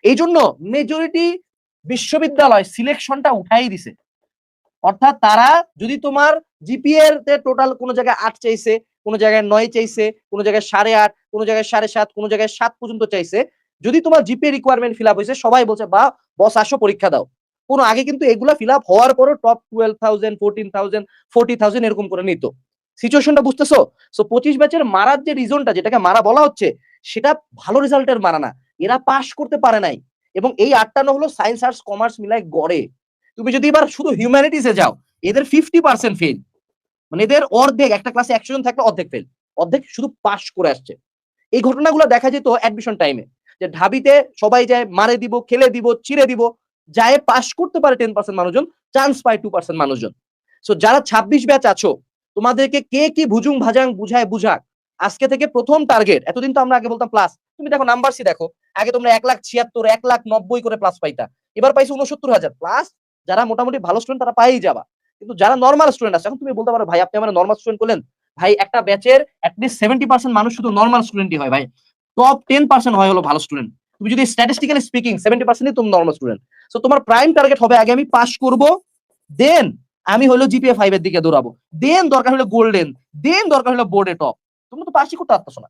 এই জন্য মেজরিটি বিশ্ববিদ্যালয় সিলেকশনটা উঠাই দিছে। অর্থাৎ তারা যদি তোমার জিপিএ তে টোটাল কোনো জায়গায় 8 চাইছে, কোনো জায়গায় 9 চাইছে, কোনো জায়গায় 8.5, কোনো জায়গায় 7.5, কোনো জায়গায় 7 পর্যন্ত চাইছে, যদি তোমার জিপিএ রিকোয়ারমেন্ট ফিল আপ হয়েছে, সবাই বলছে বা বস আসো পরীক্ষা দাও। কোনো আগে কিন্তু এগুলা ফিল আপ হওয়ার পরও টপ 12,000, 14,000, 40,000 এরকম করে নিত। সিচুয়েশনটা বুঝতেছো? সো 25 ব্যাচের মারার যে রিজনটা, যেটাকে মারা বলা হচ্ছে, সেটা ভালো রেজাল্টের মারা না, এরা পাস করতে পারে নাই। এবং এই 8টা হলো সায়েন্স আর্টস কমার্স মিলাই গড়ে। তুমি যদি এবার শুধু হিউম্যানিটিসে যাও, এদের 50% ফেল। মানে এদের অর্ধেক, একটা ক্লাসে 100 জন থাকলে অর্ধেক ফেল, অর্ধেক শুধু পাস করে আসছে। এই ঘটনাগুলো দেখা যেত অ্যাডমিশন টাইমে, যে ঢাবিতে সবাই যায় মারে দিব, খেলে দিব, চিড়ে দিব, যায় পাস করতে পারে 10% মানুষজন, চান্স পায় 2% মানুষজন। সো যারা 26 ব্যাচ আছো, তোমাদেরকে কে কি ভুজুং ভাজাং বুঝায় বুঝাক, আজকে থেকে প্রথম টার্গেট, এতদিন তো আমরা আগে বলতাম প্লাস, তুমি দেখো নাম্বারসই দেখো, আগে তোমরা 1,76,000, 1,90,000 করে প্লাস পাইতা, এবার পাইছো 69,000 প্লাস। যারা মোটামুটি ভালো স্টুডেন্ট তারা পাই যাবা, কিন্তু যারা নর্মাল স্টুডেন্ট আছে, এখন তুমি বলতে পারো ভাই আপনি আমার নর্মাল স্টুডেন্ট করলেন, ভাই একটা ব্যাচের অ্যাটলিস্ট 70% মানুষ শুধু নর্মাল স্টুডেন্টই হয় ভাই, টপ 10% হয় হলো ভালো স্টুডেন্ট। তুমি যদি স্ট্যাটিস্টিক্যালি স্পিকিং 70%ই তুমি নর্মাল স্টুডেন্ট। সো তোমার প্রাইম টার্গেট হবে আগে আমি পাস করব, দেন আমি হলো জিপিএ 5 এর দিকে দৌড়াবো, দেন দরকার হলে গোল্ডেন, দেন দরকার হলে বোর্ডে টপ। তুমি তো পাসই করতে পারতেছো না।